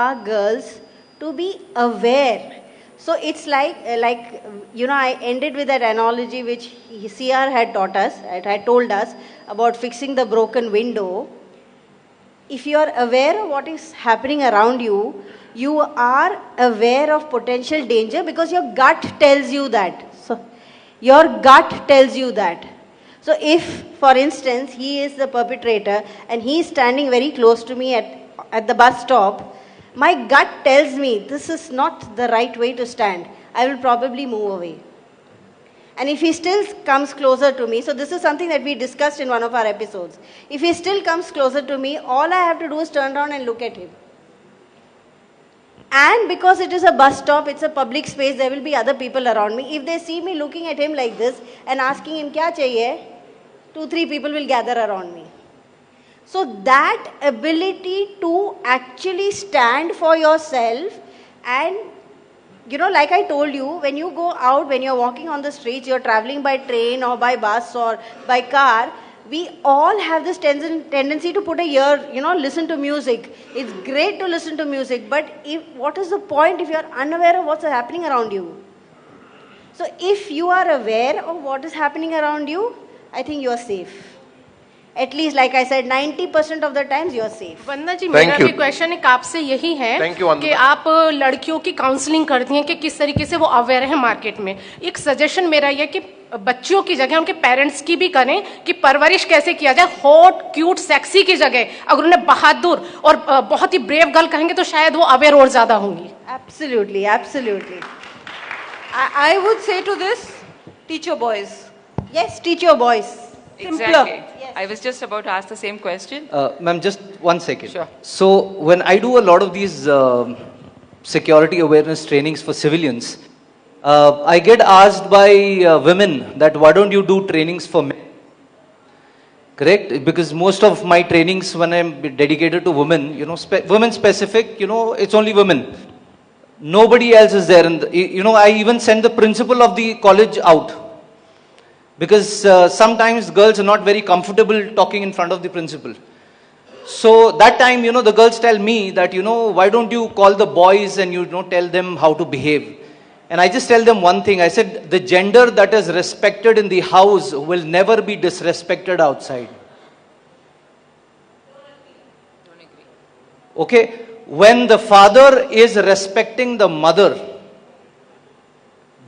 our girls to be aware. So it's like I ended with that analogy which CR had taught us, had told us about fixing the broken window. If you are aware of what is happening around you, you are aware of potential danger because your gut tells you that. So, your gut tells you that. So, if, for instance, he is the perpetrator and he is standing very close to me at the bus stop, my gut tells me this is not the right way to stand. I will probably move away. And if he still comes closer to me, so this is something that we discussed in one of our episodes. If he still comes closer to me, all I have to do is turn around and look at him. And because it is a bus stop, it's a public space, there will be other people around me. If they see me looking at him like this and asking him, kya chahiye? 2-3 people will gather around me. So that ability to actually stand for yourself and like I told you, when you go out, when you're walking on the streets, you're traveling by train or by bus or by car, we all have this tendency to put a ear, listen to music. It's great to listen to music, but what is the point if you're unaware of what's happening around you? So if you are aware of what is happening around you, I think you're safe. At least, like I said, 90% of the times you are safe. वंदना जी, मेरा भी question एक आपसे यही है कि आप लड़कियों की काउंसलिंग करती हैं कि किस तरीके से वो अवेयर है मार्केट में. एक सजेशन मेरा ये कि बच्चियों की जगह उनके पेरेंट्स की भी करें कि परवरिश कैसे किया जाए. हॉट, क्यूट, सेक्सी की जगह अगर उन्हें बहादुर और बहुत ही ब्रेव गर्ल कहेंगे तो शायद वो अवेयर और ज्यादा होंगी. Absolutely, absolutely. I would say to this, teach your boys. Yes, teach your boys. Exactly. Yes. I was just about to ask the same question. Ma'am, just 1 second. Sure. So, when I do a lot of these security awareness trainings for civilians, I get asked by women that why don't you do trainings for men? Correct? Because most of my trainings when I'm dedicated to women, women specific, it's only women. Nobody else is there. And, I even send the principal of the college out. Because sometimes girls are not very comfortable talking in front of the principal. So that time, the girls tell me that, why don't you call the boys and tell them how to behave. And I just tell them one thing. I said, the gender that is respected in the house will never be disrespected outside. Don't agree. Okay? When the father is respecting the mother,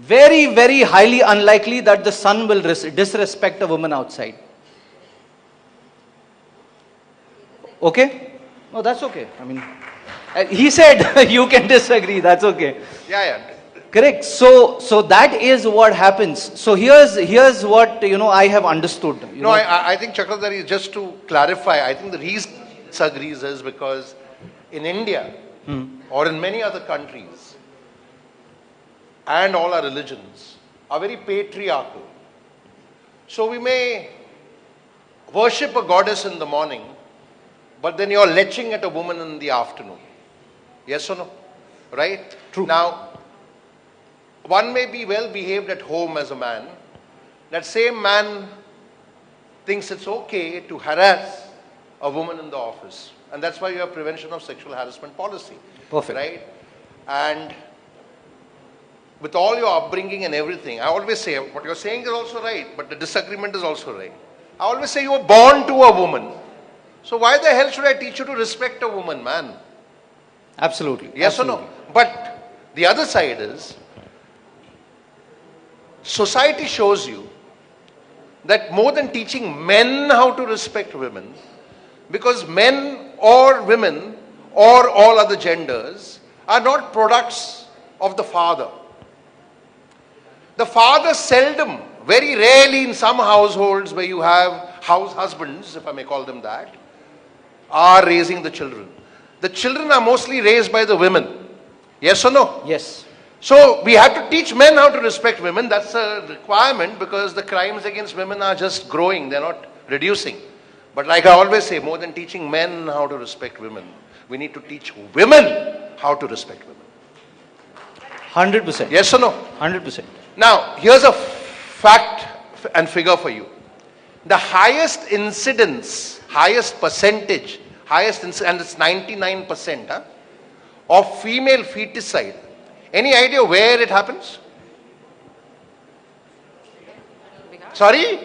very, very highly unlikely that the son will disrespect a woman outside. Okay? No, that's okay. I mean, he said you can disagree. That's okay. Yeah. Correct. So that is what happens. So here's what I have understood. I think Chakradhari, just to clarify, I think the reason he disagrees is because in India or in many other countries, and all our religions are very patriarchal. So we may worship a goddess in the morning, but then you're leching at a woman in the afternoon. Yes or no? Right? True. Now, one may be well behaved at home as a man. That same man thinks it's okay to harass a woman in the office. And that's why you have prevention of sexual harassment policy. Perfect. Right? And with all your upbringing and everything, I always say, what you're saying is also right, but the disagreement is also right. I always say you were born to a woman. So why the hell should I teach you to respect a woman, man? Absolutely. Yes Absolutely. or no? But the other side is, society shows you that more than teaching men how to respect women, because men or women or all other genders are not products of the father. The father seldom, very rarely in some households where you have house husbands, if I may call them that, are raising the children. The children are mostly raised by the women. Yes or no? Yes. So we have to teach men how to respect women. That's a requirement because the crimes against women are just growing. They're not reducing. But like I always say, more than teaching men how to respect women, we need to teach women how to respect women. 100%. Yes or no? 100%. Now, here's a fact and figure for you. The highest incidence, highest percentage, and it's 99%, of female feticide, any idea where it happens? Sorry?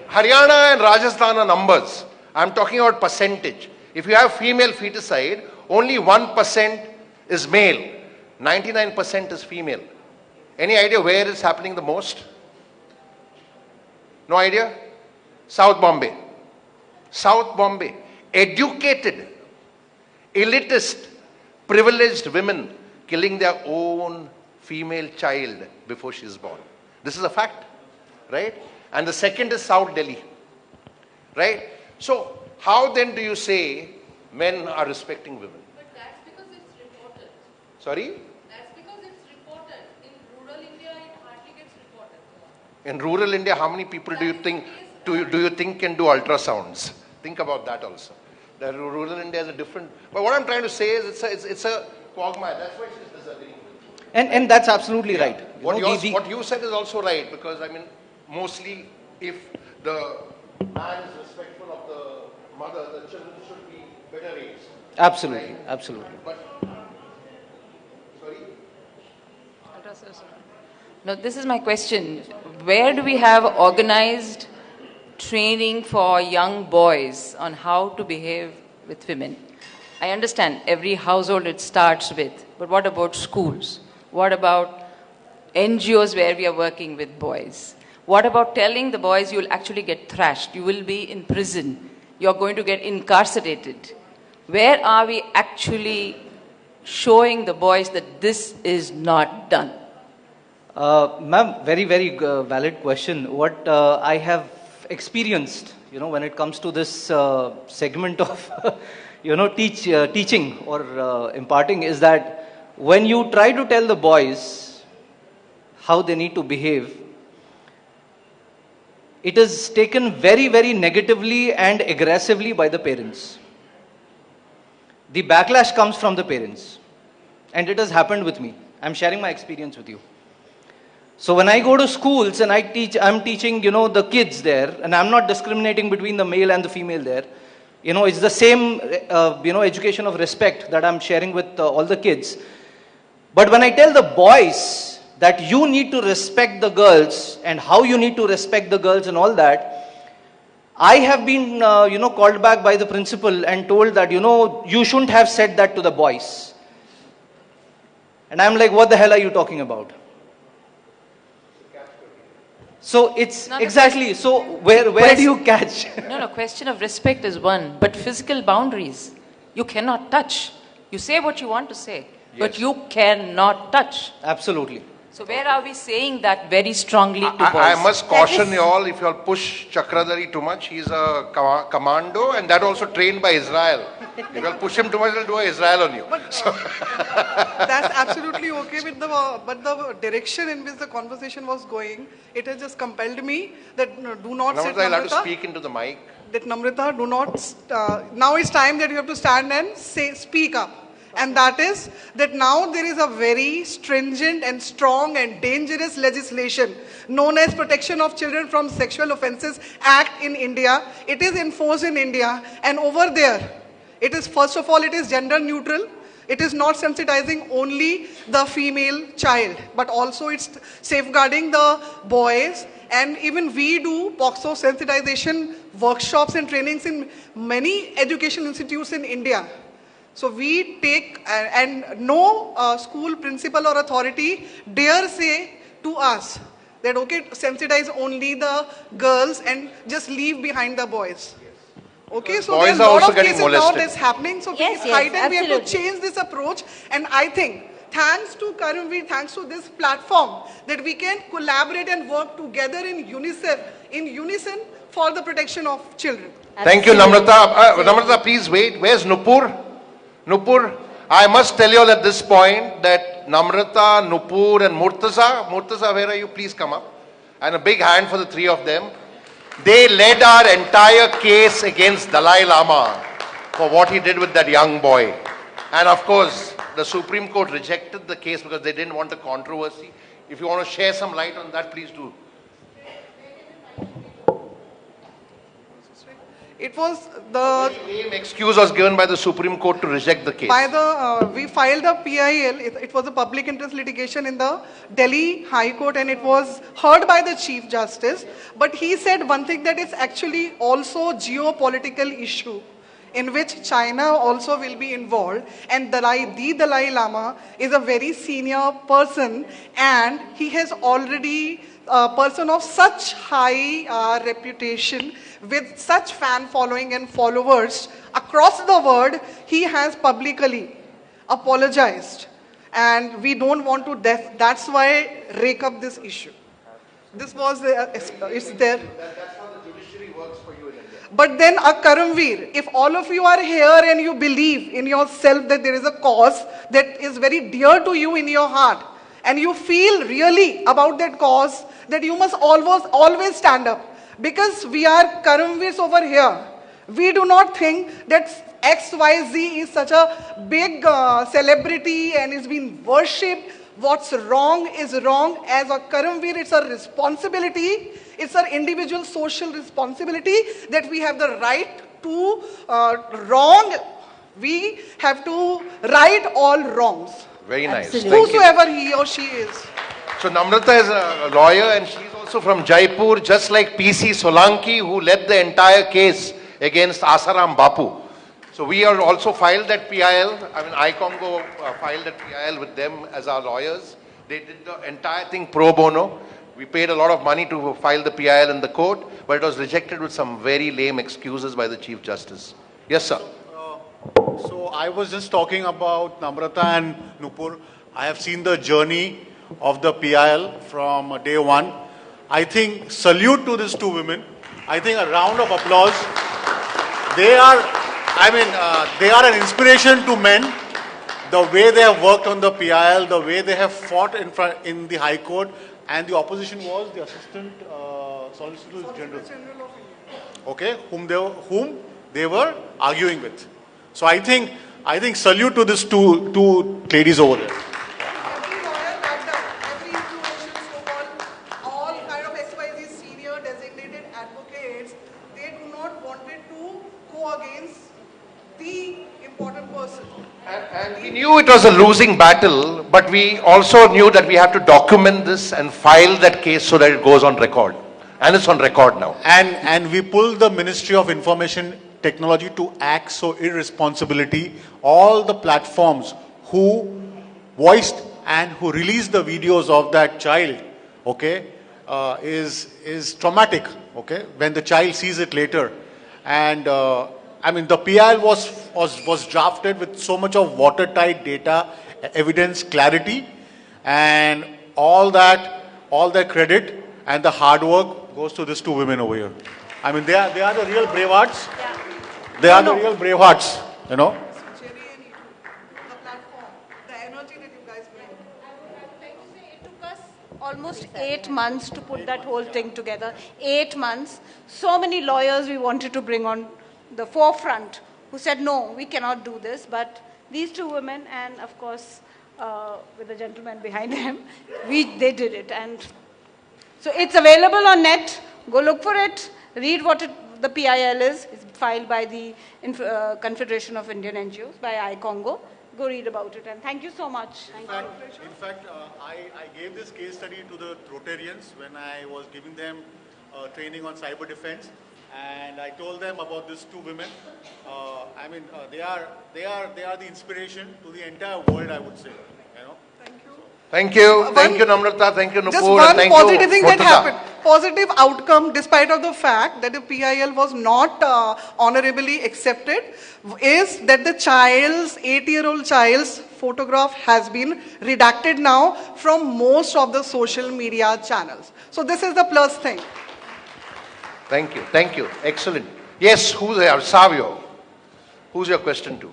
Haryana and Rajasthan are numbers. I'm talking about percentage. If you have female feticide, only 1% is male, 99% is female. Any idea where it's happening the most? No idea? South Bombay. South Bombay. Educated, elitist, privileged women killing their own female child before she is born. This is a fact, right? And the second is South Delhi, right? So, how then do you say men are respecting women? But that's because it's reported. Sorry? That's because it's reported. In rural India, it hardly gets reported. In rural India, how many people do you think can do ultrasounds? Think about that also. The rural India is a different. But what I'm trying to say is it's a quagmire. That's why she's disagreeing with you. And that's absolutely right. What you said is also right, because I mean, mostly if the man is respectful of the mother, the children should be better raised. Absolutely, Right? absolutely. But sorry. No, this is my question. Where do we have organized training for young boys on how to behave with women? I understand every household it starts with, but what about schools? What about NGOs where we are working with boys? What about telling the boys you'll actually get thrashed, you will be in prison, you're going to get incarcerated? Where are we actually showing the boys that this is not done? Ma'am, very, very valid question. What I have experienced, when it comes to this segment of, teaching or imparting, is that when you try to tell the boys how they need to behave, it is taken very, very negatively and aggressively by the parents. The backlash comes from the parents. And it has happened with me. I'm sharing my experience with you. So when I go to schools and I'm teaching, the kids there, and I'm not discriminating between the male and the female there. It's the same, education of respect that I'm sharing with all the kids. But when I tell the boys that you need to respect the girls and how you need to respect the girls and all that, I have been, called back by the principal and told that, you shouldn't have said that to the boys. And I'm like, what the hell are you talking about? So it's exactly, so where do you catch? No, question of respect is one, but physical boundaries, you cannot touch. You say what you want to say, but you cannot touch. Absolutely. So where are we saying that very strongly to boys? I must caution you all, if you all push Chakradhari too much, he's a commando, and that also trained by Israel. If you all push him too much, he'll do a Israel on you. But that's absolutely okay with but the direction in which the conversation was going, it has just compelled me that do not sit, Namrata, I'll have to speak into the mic. That Namrata, do not, now it's time that you have to stand and speak up. And that is that now there is a very stringent and strong and dangerous legislation known as Protection of Children from Sexual Offences Act in India. It is enforced in India, and over there, it is, first of all, it is gender neutral. It is not sensitizing only the female child, but also it's safeguarding the boys. And even we do POXO sensitization workshops and trainings in many education institutes in India. So we take, and no school principal or authority dare say to us that, okay, sensitize only the girls and just leave behind the boys. Okay, so there's a lot of cases now that's happening. So it's high time we have to change this approach. And I think, thanks to Karmaveer, thanks to this platform, that we can collaborate and work together in unison for the protection of children. Thank you, Namrata. Namrata, please wait. Where's Nupur? Nupur, I must tell you all at this point that Namrata, Nupur and Murtaza, where are you? Please come up. And a big hand for the three of them. They led our entire case against Dalai Lama for what he did with that young boy. And of course, the Supreme Court rejected the case because they didn't want a controversy. If you want to share some light on that, please do. It was the lame excuse was given by the Supreme Court to reject the case. we filed a PIL. It was a public interest litigation in the Delhi High Court, and it was heard by the Chief Justice. But he said one thing, that is actually also geopolitical issue, in which China also will be involved, and the Dalai Lama is a very senior person, and he has already a person of such high reputation, with such fan following and followers across the world. He has publicly apologized, and we don't want to that's why rake up this issue. This was it's there. That's how the judiciary works for you in India. But then, Karmaveer, if all of you are here and you believe in yourself that there is a cause that is very dear to you in your heart, and you feel really about that cause, that you must always stand up. Because we are Karmaveers over here. We do not think that XYZ is such a big celebrity and is being worshipped. What's wrong is wrong. As a Karmaveer, it's a responsibility. It's our individual social responsibility that we have the right to wrong. We have to right all wrongs. Very nice. Absolutely. Whosoever he or she is. So Namrata is a lawyer, and she's also from Jaipur, just like PC Solanki, who led the entire case against Asaram Bapu. So we are also filed that PIL. I mean, iCongo filed that PIL with them as our lawyers. They did the entire thing pro bono. We paid a lot of money to file the PIL in the court, but it was rejected with some very lame excuses by the Chief Justice. Yes, sir. So I was just talking about Namrata and Nupur. I have seen the journey of the PIL from day one. I think salute to these two women. I think a round of applause. They are an inspiration to men. The way they have worked on the PIL, the way they have fought in the High Court, and the opposition was the Assistant Solicitor General. Okay, whom they were arguing with. So I think salute to these two ladies over there. Every lawyer backed up, every influential so-called, all kind of XYZ senior designated advocates, they do not want it to go against the important person. And we knew it was a losing battle, but we also knew that we have to document this and file that case so that it goes on record. And it's on record now. And we pulled the Ministry of Information Technology to act so irresponsibility. All the platforms who voiced and who released the videos of that child, okay, is traumatic, okay, when the child sees it later. And I mean, the PIL was drafted with so much of watertight data, evidence, clarity, and all that credit and the hard work goes to these two women over here. I mean, they are the real bravehearts. Yeah. They are the real bravehearts, you know. Jerry and you, the platform, the energy that you guys bring. It took us almost 8 months to put that whole thing together. 8 months. So many lawyers we wanted to bring on the forefront who said, no, we cannot do this. But these two women, and of course, with the gentleman behind them, they did it. And so it's available on net. Go look for it. Read what the PIL is. It's filed by the Confederation of Indian NGOs, by iCongo. Go read about it. And thank you so much. In fact, I gave this case study to the Rotarians when I was giving them training on cyber defense. And I told them about these two women. I mean, they are the inspiration to the entire world, I would say. You know. Thank you. Thank you, Namrata. Thank you, Nupur. Just one thank positive you, thing that Murtaza. happened. Positive outcome, despite of the fact that the PIL was not honorably accepted, is that the 8-year-old child's photograph has been redacted now from most of the social media channels. So this is the plus thing. Thank you. Thank you. Excellent. Yes, who's there? Savio. Who's your question to?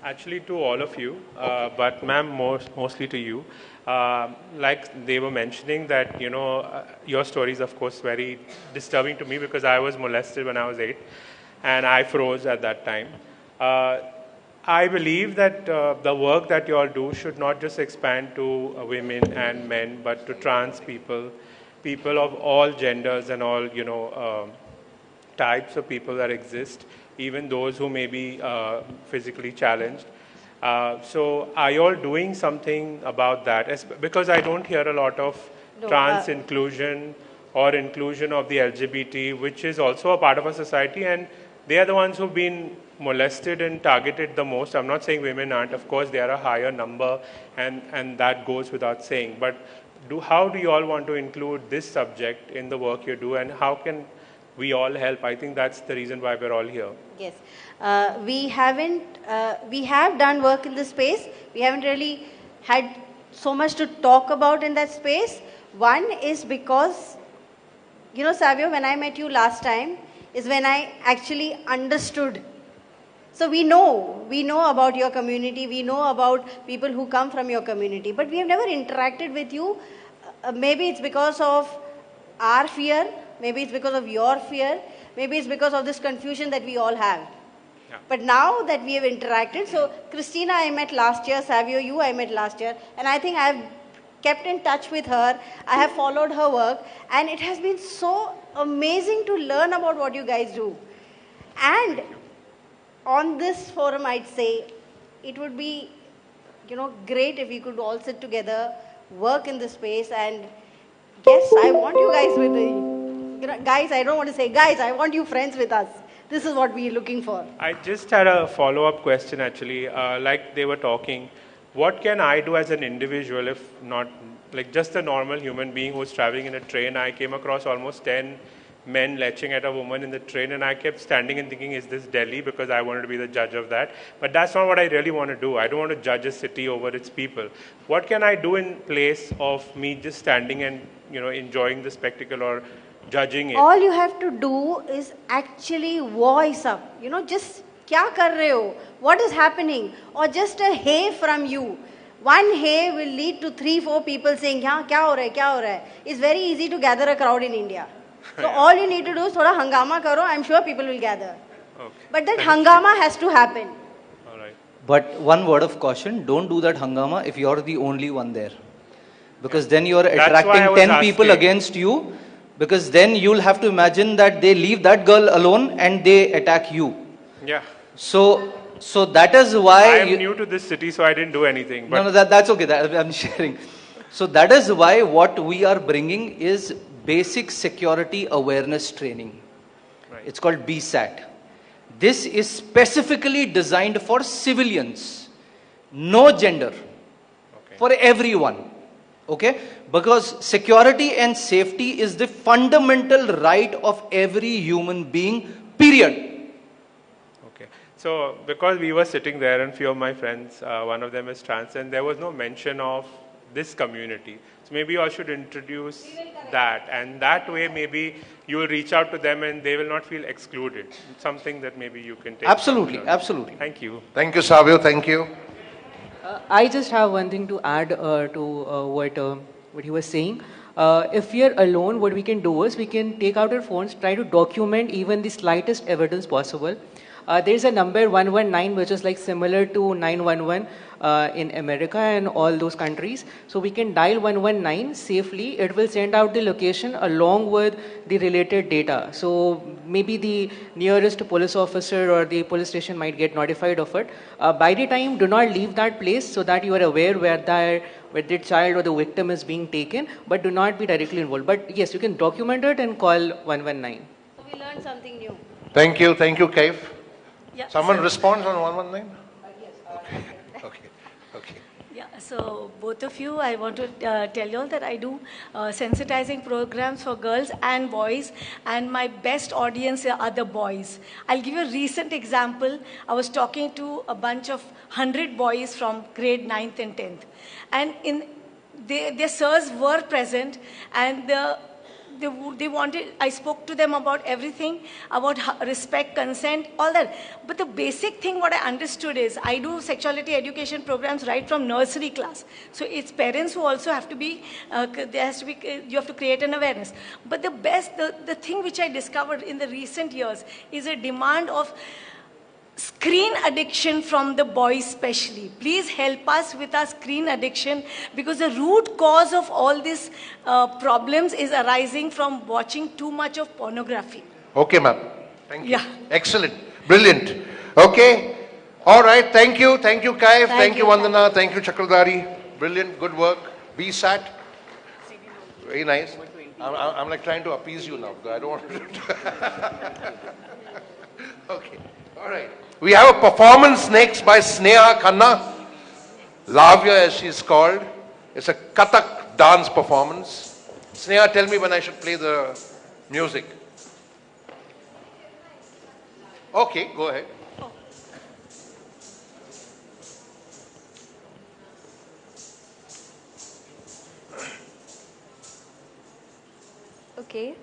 Actually, to all of you, but ma'am, mostly to you. Like they were mentioning that, you know, your story is, of course, very disturbing to me because I was molested when I was 8 and I froze at that time. I believe that the work that you all do should not just expand to women and men, but to trans people, people of all genders and all, you know, types of people that exist, even those who may be physically challenged. So are you all doing something about that? Because I don't hear a lot of trans inclusion or inclusion of the LGBT, which is also a part of our society, and they are the ones who've been molested and targeted the most. I'm not saying women aren't. Of course, they are a higher number, and that goes without saying. But how do you all want to include this subject in the work you do, and how can we all help? I think that's the reason why we're all here. Yes. We have done work in this space. We haven't really had so much to talk about in that space. One is because, you know, Savio, when I met you last time, is when I actually understood. So we know about your community, we know about people who come from your community, but we have never interacted with you. Maybe it's because of our fear, maybe it's because of your fear, maybe it's because of this confusion that we all have. Yeah. But now that we have interacted, so Christina I met last year, Savio, you I met last year, and I think I have kept in touch with her, I have followed her work, and it has been so amazing to learn about what you guys do. And on this forum, I'd say it would be, you know, great if we could all sit together, work in this space, and yes, I want you guys with me. You know, guys, I don't want to say guys, I want you friends with us. This is what we're looking for. I just had a follow-up question actually. Like they were talking, what can I do as an individual if not, like just a normal human being who's traveling in a train? I came across almost 10 men leching at a woman in the train, and I kept standing and thinking, is this Delhi? Because I wanted to be the judge of that. But that's not what I really want to do. I don't want to judge a city over its people. What can I do in place of me just standing and, you know, enjoying the spectacle or judging it? All you have to do is actually voice up. You know, just kya kar rahe ho? What is happening? Or just a hey from you. One hey will lead to 3-4 people saying, kya ho raha hai, kya ho raha hai. It's very easy to gather a crowd in India. So all you need to do is thoda hangama karo, I'm sure people will gather. Okay. But that hangama has to happen. All right. But one word of caution, don't do that hangama if you're the only one there. Because then you're attracting 10 people against you. Because then you'll have to imagine that they leave that girl alone and they attack you. Yeah. So that is why... I am new to this city, so I didn't do anything. But no, that's okay. I'm sharing. So that is why what we are bringing is basic security awareness training. Right. It's called BSAT. This is specifically designed for civilians. No gender. Okay. For everyone. Okay? Because security and safety is the fundamental right of every human being, period. Okay. So, because we were sitting there and few of my friends, one of them is trans, and there was no mention of this community. So maybe you all should introduce that, and that way maybe you will reach out to them and they will not feel excluded. Something that maybe you can take. Absolutely, absolutely. Thank you. Thank you, Savio. Thank you. I just have one thing to add to what he was saying. If we are alone, what we can do is we can take out our phones, try to document even the slightest evidence possible. There is a number 119 which is like similar to 911 in America and all those countries. So we can dial 119 safely. It will send out the location along with the related data. So maybe the nearest police officer or the police station might get notified of it. By the time, do not leave that place so that you are aware where the child or the victim is being taken, but do not be directly involved. But yes, you can document it and call 119. So we learned something new. Thank you, Kaif. Yeah, Someone responds on 119? Yes. Okay. Yeah, so both of you, I want to tell you all that I do sensitizing programs for girls and boys, and my best audience are the boys. I'll give you a recent example. I was talking to a bunch of 100 boys from grade 9th and 10th, and their sirs were present, and they wanted, I spoke to them about everything, about respect, consent, all that. But the basic thing what I understood is, I do sexuality education programs right from nursery class. So it's parents who also have to be, you have to create an awareness. But the thing which I discovered in the recent years is a demand of screen addiction from the boys especially. Please help us with our screen addiction, because the root cause of all these problems is arising from watching too much of pornography. Okay, ma'am. Thank you. Yeah. Excellent. Brilliant. Okay. All right. Thank you. Thank you, Kaif. Thank you, Vandana. Thank you, Chakradhari. Brilliant. Good work. Be sat. Very nice. I'm like trying to appease you now. I don't want to. Okay. All right. We have a performance next by Sneha Khanna. Lavya, as she's called. It's a Kathak dance performance. Sneha, tell me when I should play the music. Okay, go ahead. Okay.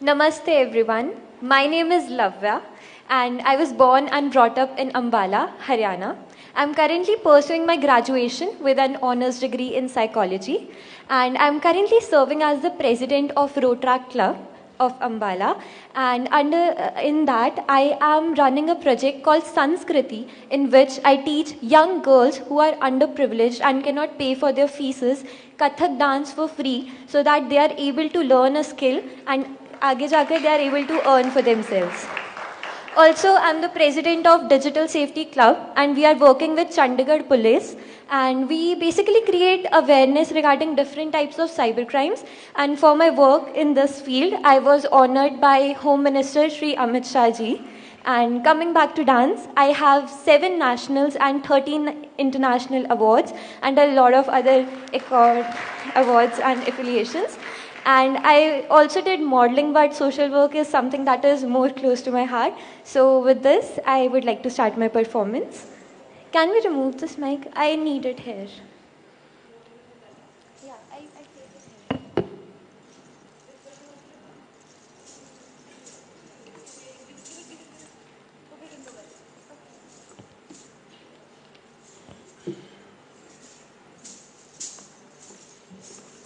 Namaste everyone. My name is Lavya and I was born and brought up in Ambala, Haryana. I'm currently pursuing my graduation with an honors degree in psychology and I'm currently serving as the president of Rotaract Club of Ambala, and in that I am running a project called Sanskriti, in which I teach young girls who are underprivileged and cannot pay for their fees Kathak dance for free, so that they are able to learn a skill and aage jaake they are able to earn for themselves. Also, I'm the president of Digital Safety Club and we are working with Chandigarh Police, and we basically create awareness regarding different types of cyber crimes. And for my work in this field, I was honored by Home Minister Shri Amit Shah ji. And coming back to dance, I have 7 nationals and 13 international awards and a lot of other awards and affiliations. And I also did modeling, but social work is something that is more close to my heart. So with this, I would like to start my performance. Can we remove this mic? I need it here. Yeah, I place it here.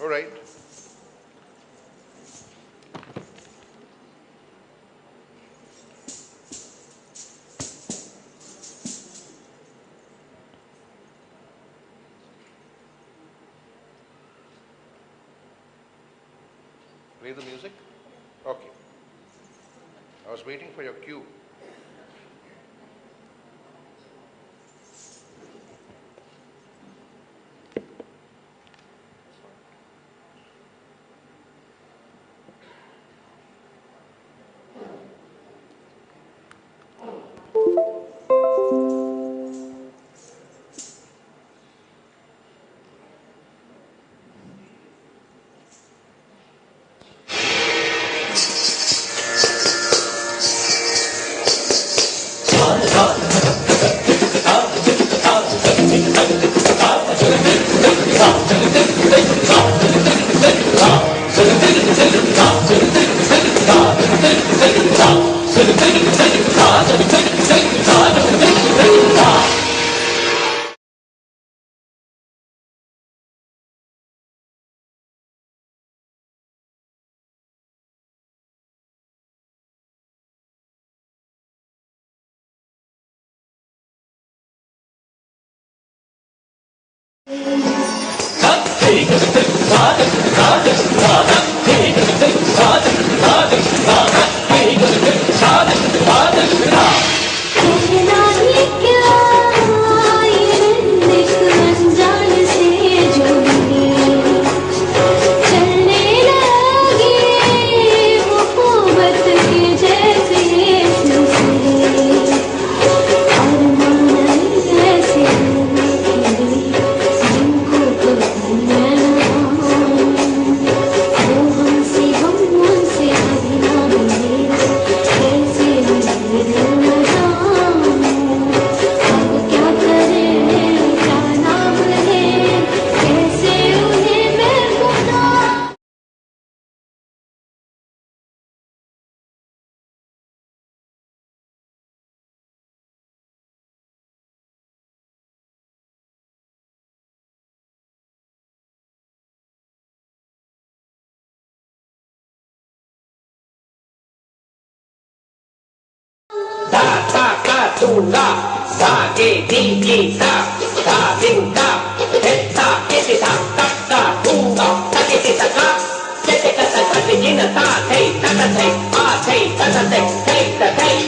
All right. Play the music? Okay. I was waiting for your cue. Tuna, sa ge di di sa, sa ding da, et sa ke ti ta ta ta, tuna, ta ke ti ta ka, te te ka ta ta ti na ta, te ta ta te, a te ta ta te, te ta te.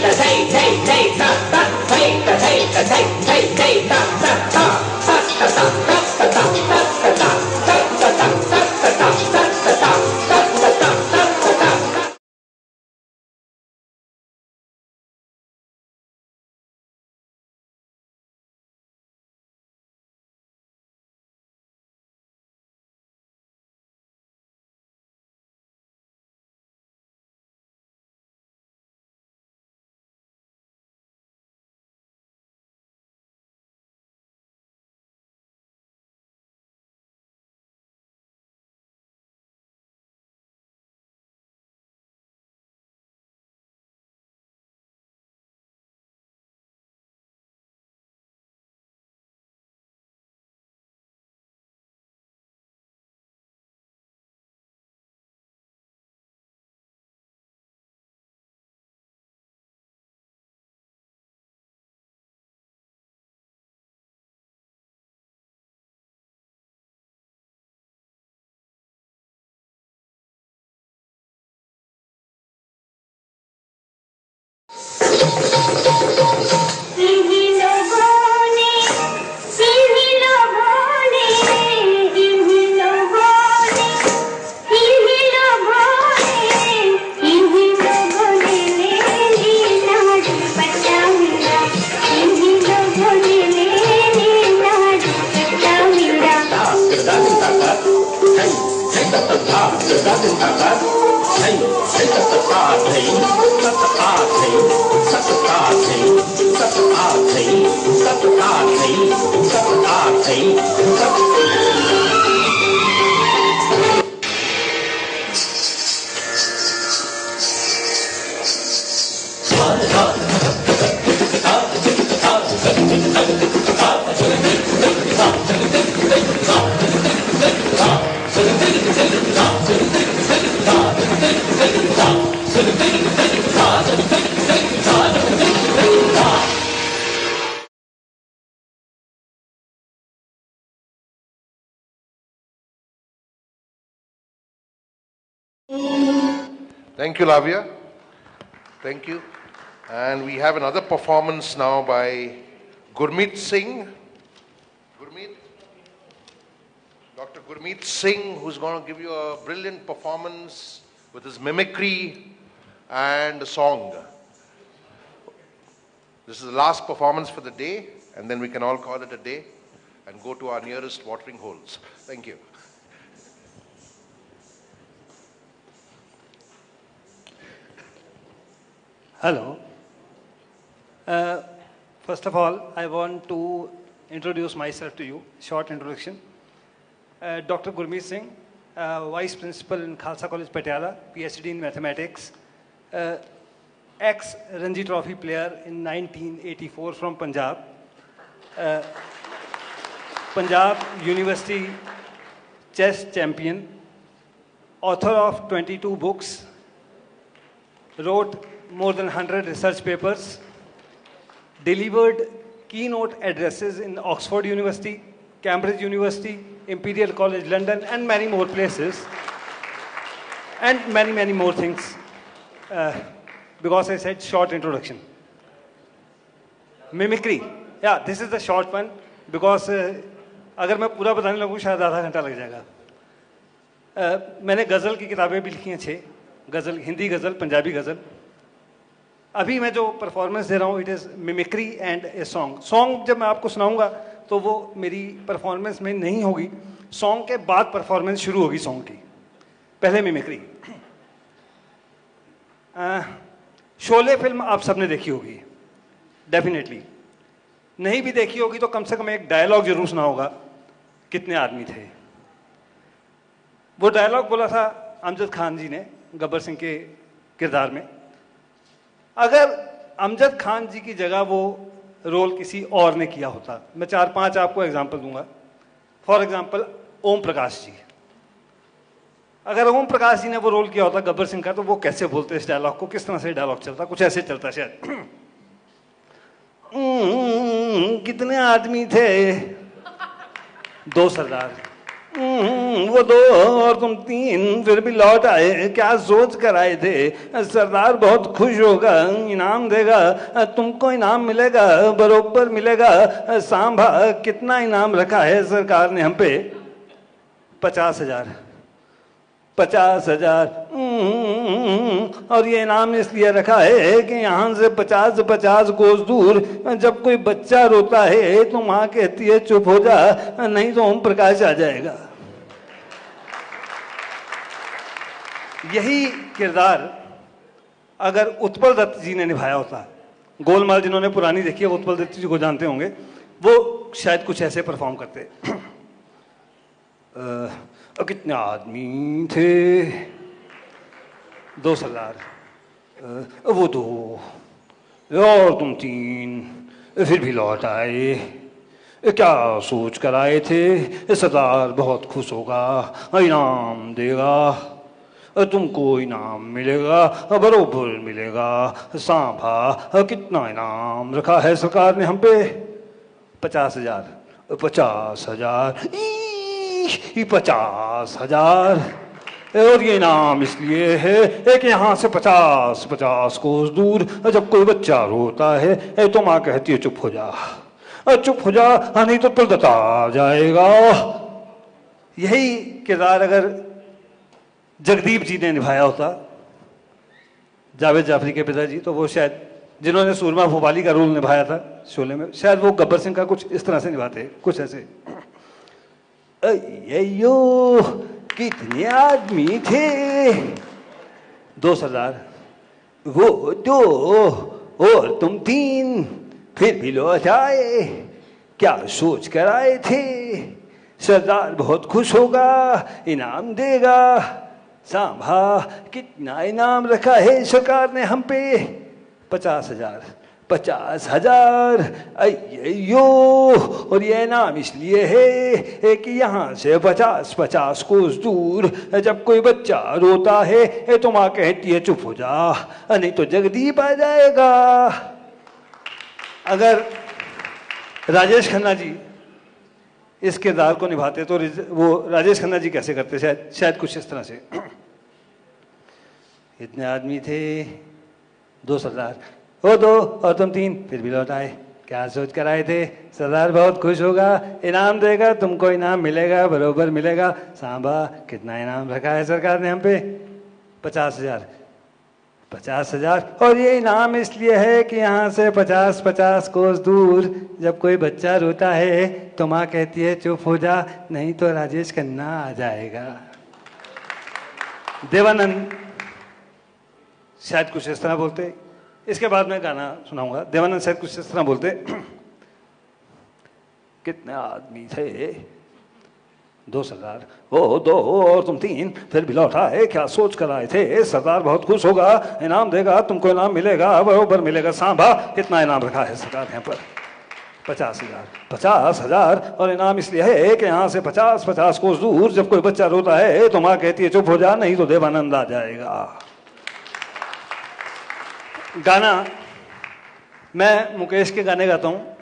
Thank you, Lavia. Thank you. And we have another performance now by Gurmeet Singh. Gurmeet? Dr. Gurmeet Singh, who's going to give you a brilliant performance with his mimicry and a song. This is the last performance for the day, and then we can all call it a day and go to our nearest watering holes. Thank you. Hello. First of all, I want to introduce myself to you. Short introduction. Dr. Gurmeet Singh, Vice Principal in Khalsa College, Patiala, PhD in Mathematics, ex-Ranji Trophy player in 1984 from Punjab, Punjab University chess champion, author of 22 books, wrote more than 100 research papers, delivered keynote addresses in Oxford University, Cambridge University, Imperial College London, and many more places, and many, many more things, because I said short introduction. Mimicry. Yeah, this is the short one, because अगर मैं पूरा बताने लगूँ शायद आधा घंटा लग जाएगा. मैंने गज़ल की किताबें भी लिखी हैं 6, गज़ल, हिंदी गज़ल, पंजाबी गज़ल. अभी मैं जो परफॉर्मेंस दे रहा हूँ it is mimicry and a song. Song जब मैं आपको सुनाऊंगा तो वो मेरी परफॉर्मेंस में नहीं होगी, सॉन्ग के बाद परफॉर्मेंस शुरू होगी सॉन्ग की. पहले मिमिक्री. शोले फिल्म आप सबने देखी होगी डेफिनेटली. नहीं भी देखी होगी तो कम से कम एक डायलॉग जरूर सुना होगा, कितने आदमी थे. वो डायलॉग बोला था अमजद खान जी ने गब्बर सिंह के किरदार में. अगर अमजद खान जी की जगह वो रोल किसी और ने किया होता, मैं 4-5 आपको एग्जांपल दूंगा. For example Om Prakash ji. अगर ओम प्रकाश जी ने वो रोल किया होता गब्बर सिंह का, तो वो कैसे बोलते इस डायलॉग को, किस तरह से डायलॉग चलता, कुछ ऐसे चलता शायद. कितने आदमी थे, 2 सरदार. वो 2 और तुम 3 फिर भी लौट आए, क्या सोच कर आए थे? सरदार बहुत खुश होगा, इनाम देगा, तुमको इनाम मिलेगा, बरोबर मिलेगा। सांभा, कितना इनाम रखा है सरकार ने हम पे? 50,000। 50,000। और ये इनाम इसलिए रखा है कि यहाँ से 50 कोस दूर जब कोई बच्चा रोता है तो माँ कहती है चुप हो जा, नहीं तो ओम प्रकाश आ जाएगा। यही किरदार अगर उत्पल दत्त जी ने निभाया होता, गोलमाल जिन्होंने पुरानी देखी है वो उत्पल दत्त जी को जानते होंगे, वो शायद कुछ ऐसे परफॉर्म करते। कितने आदमी थे? 2 सरदार। वो 2 और तुम 3 फिर भी लौट आए, क्या सोच कर आए थे? सरदार बहुत खुश होगा, इनाम देगा, तुमको इनाम मिलेगा, बरोबर मिलेगा। सांभा, कितना इनाम रखा है सरकार ने हम पे? 50,000। 50,000। 50,000। और ये इनाम इसलिए है कि यहाँ से 50 कोस दूर जब कोई बच्चा रोता है तो माँ कहती है चुप हो जा, चुप हो जा, नहीं तो तुल आ जाएगा। यही किरदार अगर जगदीप जी ने निभाया होता, जावेद जाफरी के पिताजी, तो वो शायद जिन्होंने सूरमा भोपाली का रोल निभाया था शोले में, शायद वो गब्बर सिंह का कुछ इस तरह से निभाते, कुछ ऐसे। अय्यो कितने आदमी थे? 2 सरदार। वो 2 और तुम 3 फिर भी लौट आए, क्या सोच कर आए थे? सरदार बहुत खुश होगा, इनाम देगा। सांभा, कितना इनाम रखा है सरकार ने हम पे? 50,000। 50,000। अय्यो, और ये इनाम इसलिए है कि यहाँ से 50 कोस दूर जब कोई बच्चा रोता है तो माँ कहती है चुप हो जा, नहीं तो जगदीप आ जाएगा। अगर राजेश खन्ना जी इस किरदार को निभाते तो वो राजेश खन्ना जी कैसे करते? शायद कुछ इस तरह से। इतने आदमी थे, 2 सरदार। वो 2 और तुम 3 फिर भी लौट आए, क्या सोच कर आए थे? सरदार बहुत खुश होगा, इनाम देगा, तुमको इनाम मिलेगा, बरोबर मिलेगा। सांभा, कितना इनाम रखा है सरकार ने हम पे? 50,000। 50,000। और ये इनाम इसलिए है कि यहाँ से 50 कोस दूर जब कोई बच्चा रोता है तो माँ कहती है चुप हो जा, नहीं तो राजेश खन्ना आ जाएगा। देवानंद शायद कुछ इस तरह बोलते, इसके बाद मैं गाना सुनाऊंगा। देवानंद शायद कुछ इस तरह बोलते। कितने आदमी थे? 2 सरदार। वो 2 और तुम 3 फिर भी लौट आए, क्या सोच कर आए थे? सरदार बहुत खुश होगा, इनाम देगा, तुमको इनाम मिलेगा, बरोबर मिलेगा। सांभा, कितना इनाम रखा है सरकार यहाँ पर? 50,000। 50,000। और इनाम इसलिए है कि यहाँ से 50 कोस दूर जब कोई बच्चा रोता है तो माँ कहती है चुप हो जा, नहीं तो देवानंद आ जाएगा। गाना मैं मुकेश के गाने गाता हूँ,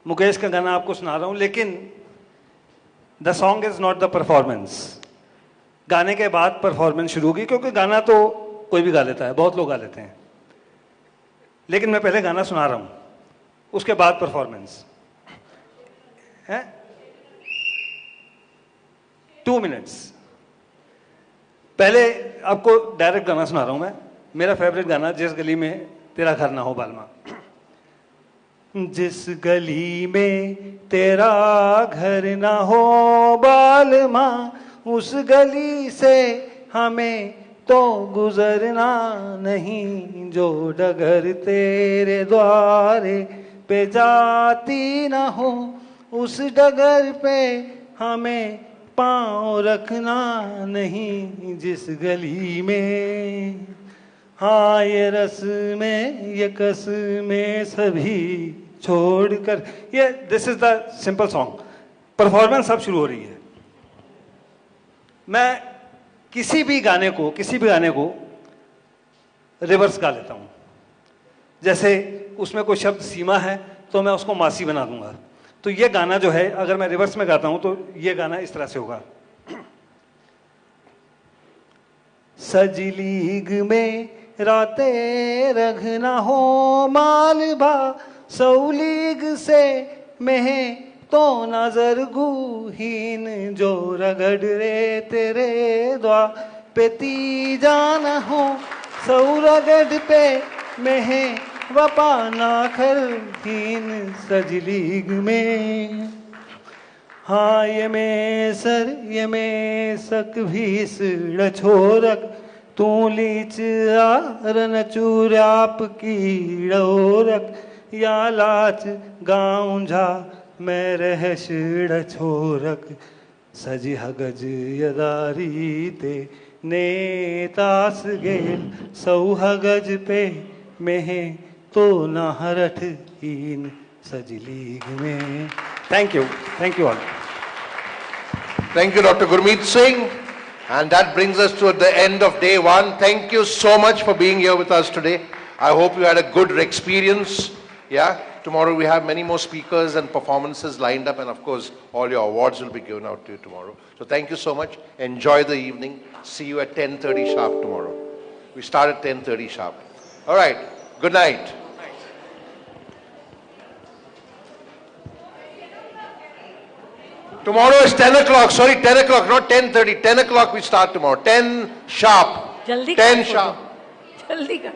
मुकेश का गाना आपको सुना रहा हूँ, लेकिन the song is not the performance. गाने के बाद परफॉर्मेंस शुरू होगी, क्योंकि गाना तो कोई भी गा लेता है, बहुत लोग गा लेते हैं, लेकिन मैं पहले गाना सुना रहा हूँ, उसके बाद परफॉर्मेंस है। 2 मिनट्स पहले आपको डायरेक्ट गाना सुना रहा हूँ मैं, मेरा फेवरेट गाना, जिस गली में तेरा घर ना हो बालमा। जिस गली में तेरा घर ना हो बालमा, उस गली से हमें तो गुजरना नहीं, जो डगर तेरे द्वारे पे जाती ना हो, उस डगर पे हमें पाँव रखना नहीं। जिस गली में हाँ ये रस में ये कस में सभी छोड़कर, ये this is the simple song. Performance अब शुरू हो रही है। मैं किसी भी गाने को रिवर्स गा लेता हूं। जैसे उसमें कोई शब्द सीमा है तो मैं उसको मासी बना दूंगा, तो ये गाना जो है, अगर मैं रिवर्स में गाता हूं तो ये गाना इस तरह से होगा। सजी लीग में रातें रखना हो मालबा, सौ लीग से महे तो नजर गुहीन, जो रगड़ रे तेरे द्वा पेती जाना हो, सौ रगड़ पे महे वपा ना खरहीन, सजी लीग में। हाँ ये में सर ये में सक भी सड़ छोरक, तू लीच आरन चूराप की डोरक, या लाच गाँव झा मैं रह शिड़ छोरक, सजी हगज यदारी ते नेतास गेल, सौ हगज पे मेहे तो ना हरठ हीन, सजी लीग में। Thank you all. Thank you, Dr. Gurmeet Singh. And that brings us to the end of day one. Thank you so much for being here with us today. I hope you had a good experience. Yeah. Tomorrow we have many more speakers and performances lined up, and of course all your awards will be given out to you tomorrow. So thank you so much. Enjoy the evening. See you at 10:30 sharp tomorrow. We start at 10:30 sharp. All right. Good night. Tomorrow is 10 o'clock. Sorry, 10 o'clock, not 10:30. 10 o'clock we start tomorrow. 10 sharp. जल्दी 10 sharp. जल्दी कर।